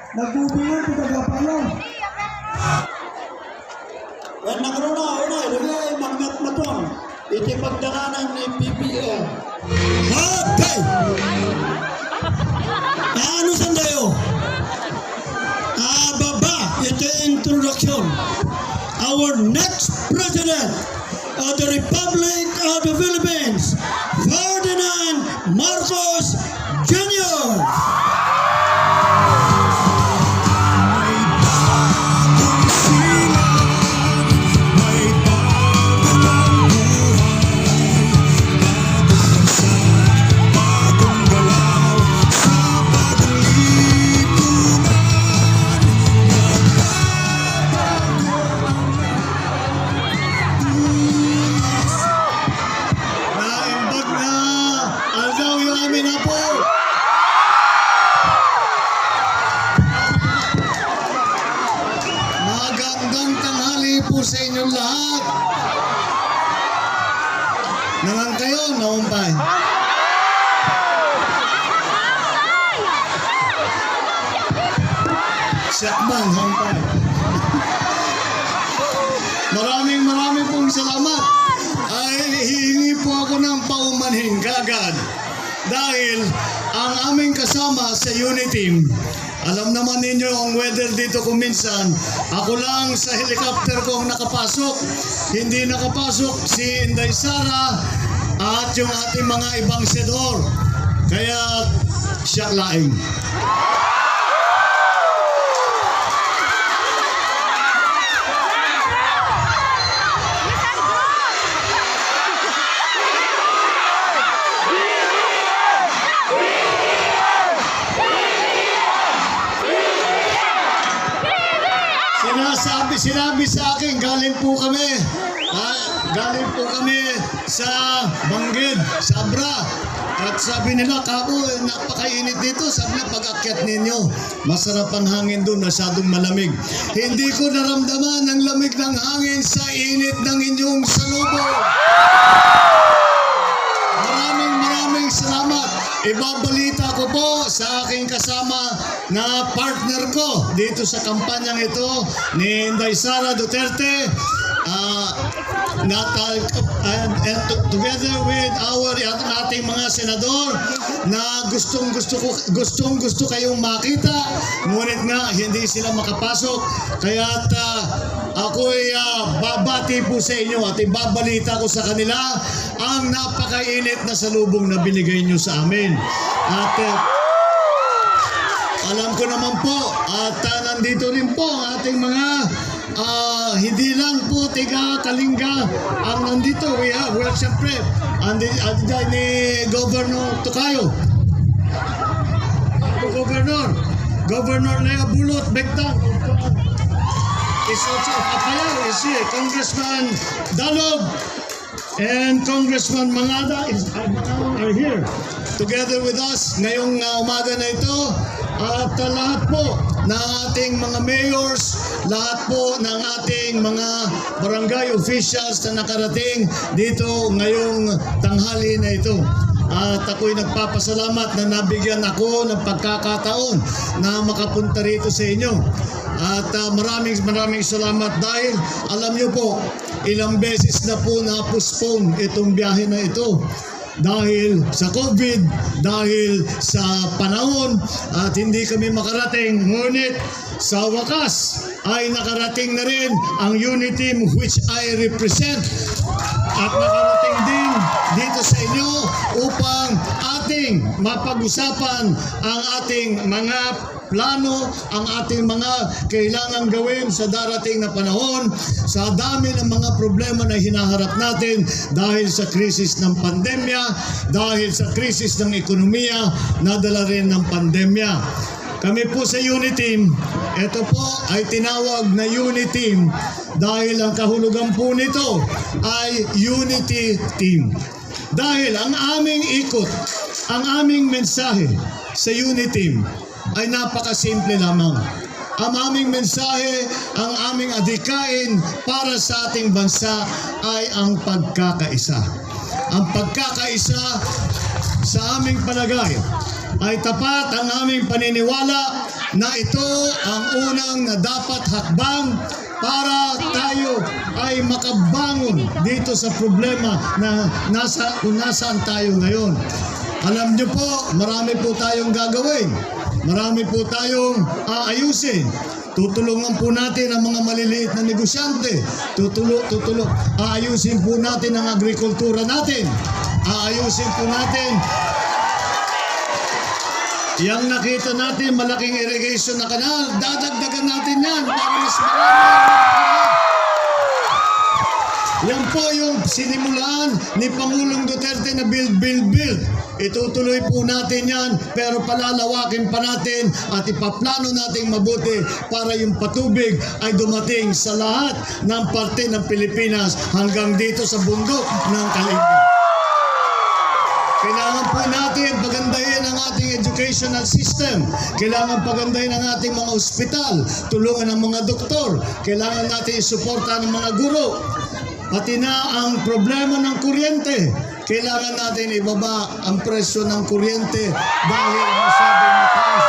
Nagbubuyan ko tagapayon. When nagruna, ilagay magnet na to. Iti pagdalanan ni PBM. Okay! Ano sandayo? Baba, ito introduction. Our next President of the Republic of the Philippines, Ferdinand Marcos Jr. Naimbag na aldaw yung amin na po. Magandang tanghali po sa inyong lahat. Naman kayo, naumpay. Siyakman, naumpay. Maraming pong salamat. Ay hihingi po ako ng paumanhin kagad. Dahil ang aming kasama sa Uniteam, alam naman ninyo ang weather dito kung minsan. Ako lang sa helicopter ko ang nakapasok. Hindi nakapasok si Inday Sara at yung ating mga ibang senador. Kaya siya laing. Sinabi sa akin, galing po kami sa Banggid, sa Abra. At sabi nila, Kabo, napakainit dito. Sabi nila, pag-akyat ninyo, masarap ang hangin doon, masyadong malamig. Hindi ko naramdaman ang lamig ng hangin sa init ng inyong salubong. Maraming salamat. Ibabalita ko po sa aking kasama na partner ko dito sa kampanyang ito ni Inday Sara Duterte, and together with ating mga senador na gustong-gusto kayong makita, ngunit nga hindi sila makapasok. Kaya ako'y babati po sa inyo at ibabalita ko sa kanila ang napakainit na salubong na binigay nyo sa amin. At alam ko naman po at nandito rin po ang ating mga hindi lang po tiga Kalinga ang nandito. Well, siyempre ni Governor Tocayo, Governor Lea Bulot Bectang is also Apayao is here. Congressman Dalog and Congressman Mangada are here together with us ngayong umaga na ito. At lahat po ng ating mga mayors, lahat po ng ating mga barangay officials na nakarating dito ngayong tanghali na ito. At ako'y nagpapasalamat na nabigyan ako ng pagkakataon na makapunta rito sa inyo. At maraming salamat dahil alam nyo po, ilang beses na po na-postpone itong biyahe na ito. Dahil sa COVID, dahil sa panahon at hindi kami makarating. Ngunit sa wakas ay nakarating na rin ang Uniteam which I represent. At nakarating din dito sa inyo upang ating mapag-usapan ang ating mga plano, ang ating mga kailangan gawin sa darating na panahon, sa dami ng mga problema na hinaharap natin dahil sa krisis ng pandemya, dahil sa krisis ng ekonomiya na dala rin ng pandemya. Kami po sa Uniteam, ito po ay tinawag na Uniteam dahil ang kahulugan po nito ay Unity Team. Dahil ang aming ikot, ang aming mensahe sa Uniteam ay napakasimple lamang. Ang aming mensahe, ang aming adhikain para sa ating bansa ay ang pagkakaisa. Ang pagkakaisa sa aming palagay ay tapat ang aming paniniwala na ito ang unang na dapat hakbang para tayo ay makabangon dito sa problema na kung nasaan tayo ngayon. Alam niyo po, marami po tayong gagawin. Marami po tayong aayusin. Tutulungan po natin ang mga maliliit na negosyante. Aayusin po natin ang agrikultura natin. Aayusin po natin yang nakita natin malaking irrigation na kanal. Dadagdagan natin yan para mas marami. Yan po yung sinimulaan ni Pangulong Duterte na build. Itutuloy po natin yan, pero palalawakin pa natin at ipaplano natin mabuti para yung patubig ay dumating sa lahat ng parte ng Pilipinas hanggang dito sa bundok ng Kalinga. Kailangan po natin pagandahin ang ating educational system. Kailangan pagandahin ang ating mga ospital, tulungan ang mga doktor. Kailangan natin isuportahan ang mga guro. Pati na ang problema ng kuryente. Kailangan natin ibaba ang presyo ng kuryente dahil masyadong mataas.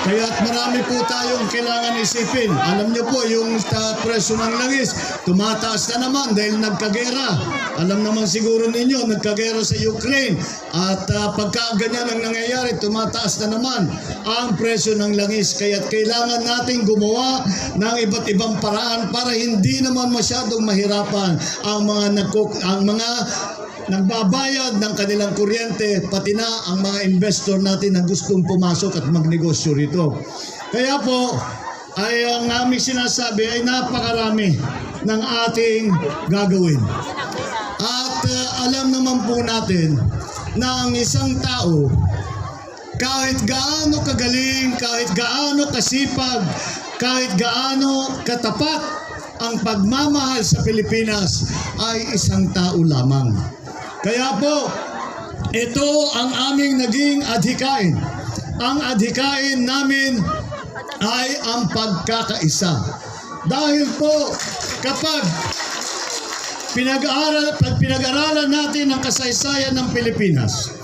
Kaya't marami po tayong kailangan isipin. Alam niyo po, yung presyo ng langis, tumataas na naman dahil nagkagera. Alam naman siguro ninyo, nagkagera sa Ukraine. At pagka ganyan ang nangyayari, tumataas na naman ang presyo ng langis. Kaya't kailangan natin gumawa ng iba't ibang paraan para hindi naman masyadong mahirapan ang mga nagbabayad ng kanilang kuryente, pati na ang mga investor natin na gustong pumasok at magnegosyo rito. Kaya po, ay ang aming sinasabi ay napakarami ng ating gagawin. At alam naman po natin na ang isang tao, kahit gaano kagaling, kahit gaano kasipag, kahit gaano katapat ang pagmamahal sa Pilipinas ay isang tao lamang. Kaya po, ito ang aming naging adhikain. Ang adhikain namin ay ang pagkakaisa. Dahil po, kapag pinag-aralan natin ang kasaysayan ng Pilipinas,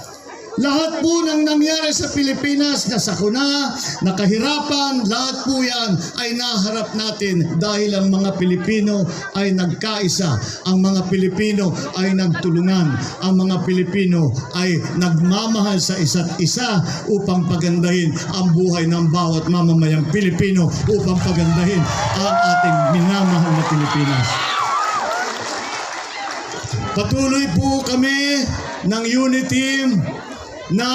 lahat po ng nangyari sa Pilipinas, na sakuna, nakahirapan, lahat po yan ay naharap natin dahil ang mga Pilipino ay nagkaisa. Ang mga Pilipino ay nagtulungan. Ang mga Pilipino ay nagmamahal sa isa't isa upang pagandahin ang buhay ng bawat mamamayang Pilipino, upang pagandahin ang ating minamahal na Pilipinas. Patuloy po kami ng unit team na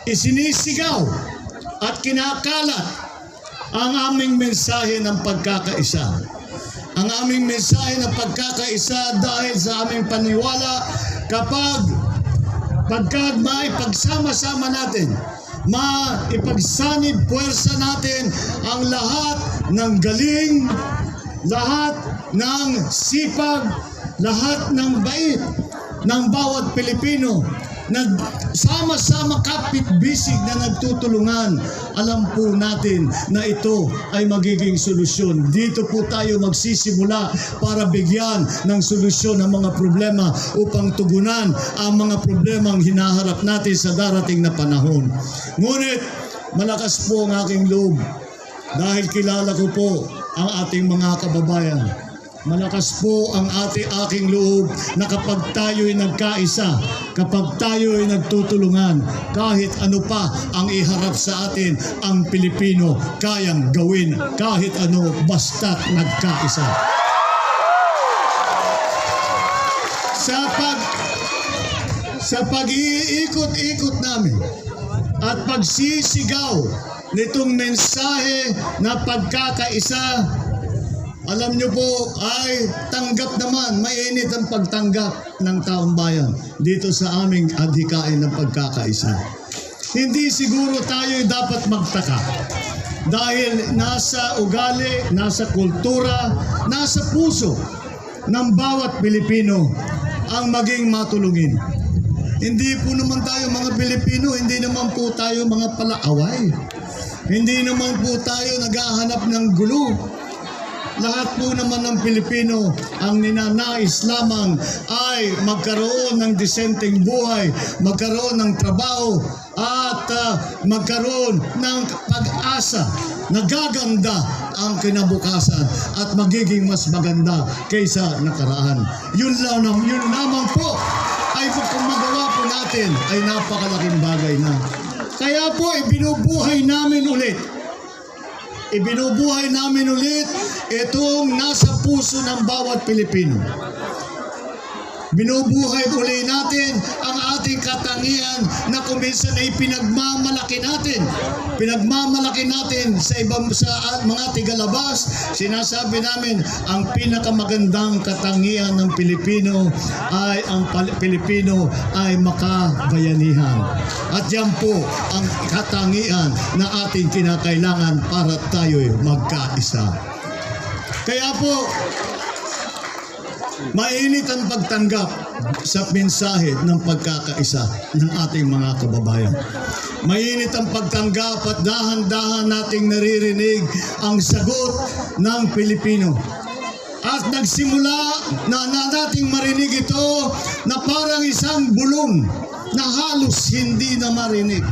isinisigaw at kinakalat ang aming mensahe ng pagkakaisa. Ang aming mensahe ng pagkakaisa dahil sa aming paniwala, pagka maipagsama-sama natin, maipagsanib puwersa natin ang lahat ng galing, lahat ng sipag, lahat ng bait ng bawat Pilipino, sama-sama kapit-bisig na nagtutulungan. Alam po natin na ito ay magiging solusyon. Dito po tayo magsisimula para bigyan ng solusyon ang mga problema upang tugunan ang mga problemang hinaharap natin sa darating na panahon. Ngunit malakas po ang aking loob dahil kilala ko po ang ating mga kababayan. Malakas po ang aking loob na kapag tayo'y nagkaisa, kapag tayo'y nagtutulungan, kahit ano pa ang iharap sa atin, ang Pilipino kayang gawin kahit ano basta't nagkaisa. Sa pag-iikot-ikot namin at pagsisigaw nitong mensahe na pagkakaisa, alam nyo po ay tanggap naman, mainit ang pagtanggap ng taong bayan dito sa aming adhikain ng pagkakaisa. Hindi siguro tayo dapat magtaka dahil nasa ugali, nasa kultura, nasa puso ng bawat Pilipino ang maging matulungin. Hindi po naman tayo mga Pilipino, hindi naman po tayo mga palaaway. Hindi naman po tayo naghahanap ng gulo. lahat po naman ng Pilipino ang ninanais lamang ay magkaroon ng disenteng buhay, magkaroon ng trabaho, at magkaroon ng pag-asa na gaganda ang kinabukasan at magiging mas maganda kaysa nakaraan. Yun lamang po ay kung magawa po natin ay napakalaking bagay na. Kaya po ibinubuhay namin ulit. Ibinubuhay namin ulit itong nasa puso ng bawat Pilipino. Binubuhay uli natin ang ating katangian na kuminsan ay pinagmamalaki natin. Pinagmamalaki natin sa mga tigalabas. Sinasabi namin ang pinakamagandang katangian ng Pilipino ay ang Pilipino ay makabayanihan. At yan po ang katangian na ating kinakailangan para tayo'y magkaisa. Kaya po, mainit ang pagtanggap sa mensahe ng pagkakaisa ng ating mga kababayan. Mainit ang pagtanggap at dahan-dahan nating naririnig ang sagot ng Pilipino. At nagsimula na nating marinig ito na parang isang bulong na halos hindi na marinig.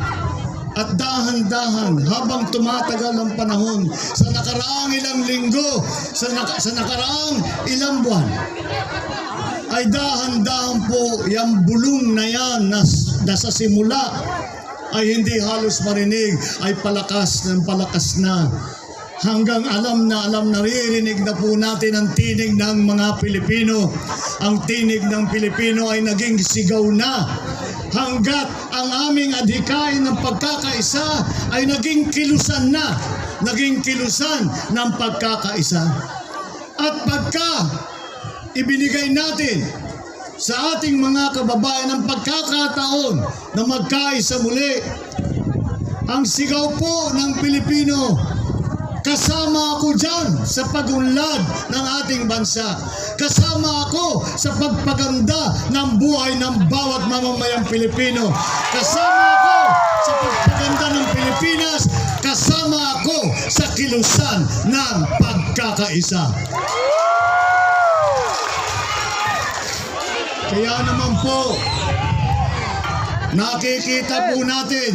At dahan-dahan habang tumatagal ang panahon sa nakaraang ilang linggo, sa nakaraang ilang buwan, ay dahan-dahan po yung bulong na yan na sa simula ay hindi halos marinig, ay palakas na. Hanggang alam na naririnig na po natin ang tinig ng mga Pilipino. Ang tinig ng Pilipino ay naging sigaw na. Hanggat ang aming adhikain ng pagkakaisa ay naging kilusan na. Naging kilusan ng pagkakaisa. At pagka ibinigay natin sa ating mga kababayan ang pagkakataon na magkaisa muli, ang sigaw po ng Pilipino, kasama ako dyan sa pagunlad ng ating bansa. Kasama ako sa pagpaganda ng buhay ng bawat mamamayang Pilipino. Kasama ako sa pagpaganda ng Pilipinas. Kasama ako sa kilusan ng pagkakaisa. Kaya naman po, nakikita po natin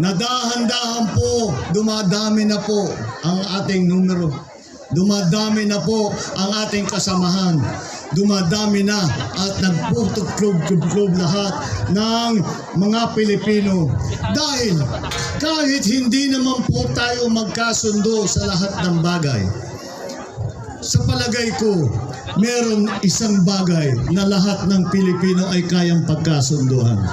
na dahan-dahan po, dumadami na po ang ating numero. Dumadami na po ang ating kasamahan. Dumadami na at nagputuklog lahat ng mga Pilipino. Dahil kahit hindi naman po tayo magkasundo sa lahat ng bagay, sa palagay ko, meron isang bagay na lahat ng Pilipino ay kayang pagkasunduhan.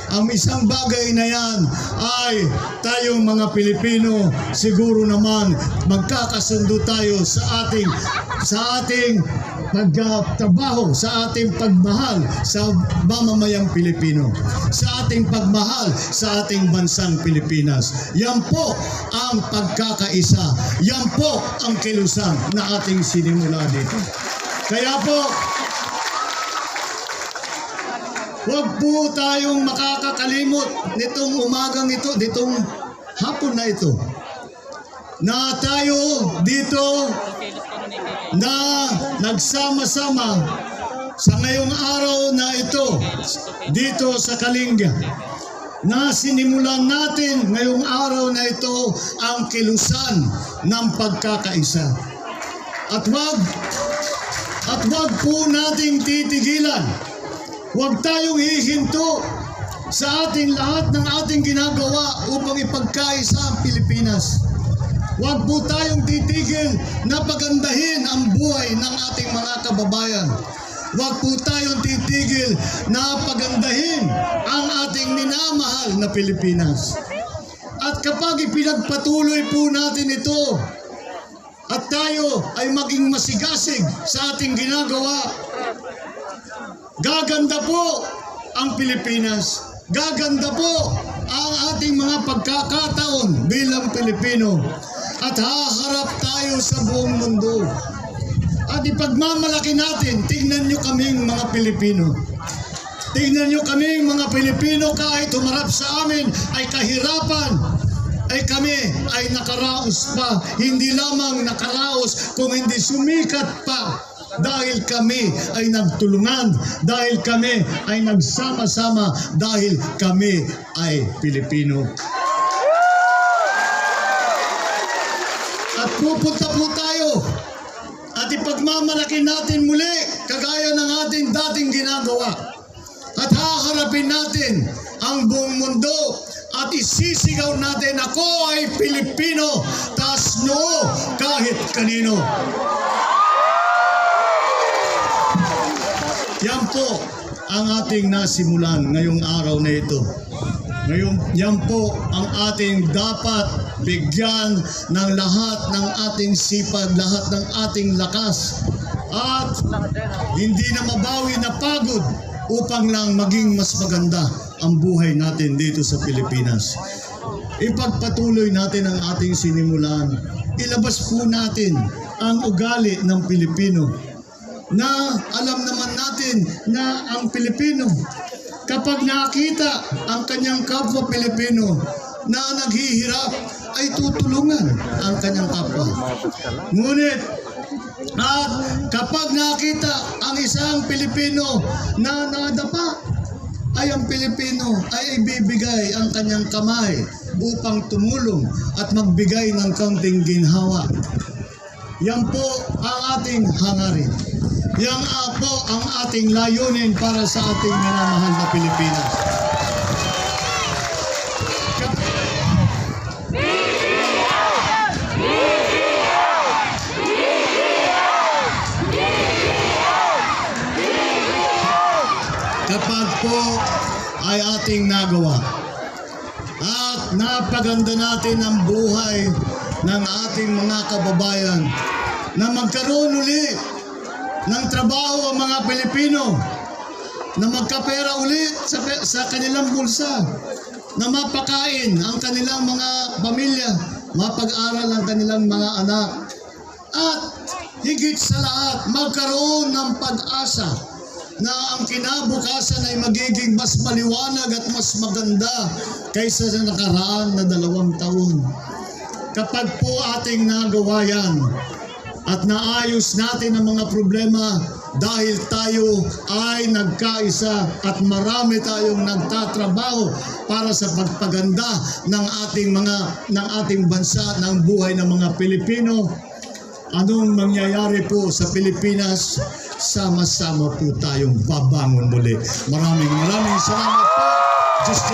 Ang isang bagay na yan ay tayong mga Pilipino, siguro naman magkakasundo tayo sa ating pagtrabaho, sa ating pagmahal sa mamamayang Pilipino, sa ating pagmahal sa ating bansang Pilipinas. Yan po ang pagkakaisa. Yan po ang kilusan na ating sinimula dito. Kaya po, huwag po tayong makakakalimot nitong umagang ito, nitong hapon na ito, na tayo dito na nagsama-sama sa ngayong araw na ito, dito sa Kalinga, na sinimulan natin ngayong araw na ito ang kilusan ng pagkakaisa. At wag po nating titigilan. Huwag tayong hihinto sa ating lahat ng ating ginagawa upang ipagkaisa ang Pilipinas. Huwag po tayong titigil na pagandahin ang buhay ng ating mga kababayan. Huwag po tayong titigil na pagandahin ang ating minamahal na Pilipinas. At kapag ipinagpatuloy po natin ito, at tayo ay maging masigasig sa ating ginagawa, gaganda po ang Pilipinas. Gaganda po ang ating mga pagkakataon bilang Pilipino. At haharap tayo sa buong mundo. At ipagmamalaki natin, tingnan nyo kaming mga Pilipino. Tingnan nyo kaming mga Pilipino kahit humarap sa amin ay kahirapan. ay kami ay nakaraos pa. Hindi lamang nakaraos, kung hindi sumikat pa. Dahil kami ay nagtulungan, dahil kami ay nagsama-sama, dahil kami ay Pilipino. At pupunta po tayo at ipagmamalaki natin muli kagaya ng ating dating ginagawa. At haharapin natin ang buong mundo at isisigaw natin, ako ay Pilipino, taas noo kahit kanino. Yan po ang ating nasimulan ngayong araw na ito. Ngayon, yan po ang ating dapat bigyan ng lahat ng ating sipag, lahat ng ating lakas. At hindi na mabawi na pagod upang lang maging mas maganda ang buhay natin dito sa Pilipinas. Ipagpatuloy natin ang ating sinimulan. Ilabas po natin ang ugali ng Pilipino, na alam naman natin na ang Pilipino, kapag nakita ang kanyang kapwa Pilipino na naghihirap, ay tutulungan ang kanyang kapwa. Ngunit, at kapag nakita ang isang Pilipino na nadapa, ay ang Pilipino ay ibibigay ang kanyang kamay upang tumulong at magbigay ng kaunting ginhawa. Yan po ang ating hangarin. Yan po ang ating layunin para sa ating minamahal na Pilipinas. Kapag po ay ating nagawa at napaganda natin ang buhay ng ating mga kababayan, na magkaroon ulit ng trabaho ang mga Pilipino, na magkapera ulit sa kanilang bulsa, na mapakain ang kanilang mga pamilya, mapag-aral ang kanilang mga anak, at higit sa lahat, magkaroon ng pag-asa na ang kinabukasan ay magiging mas maliwanag at mas maganda kaysa sa nakaraan na 2 taon. Kapag po ating nagawa yan, at naayos natin ang mga problema dahil tayo ay nagkaisa at marami tayong nagtatrabaho para sa pagpaganda ng ating bansa, ng buhay ng mga Pilipino. Anong mangyayari po sa Pilipinas? Sama-sama po tayong babangon muli. Maraming salamat po. Just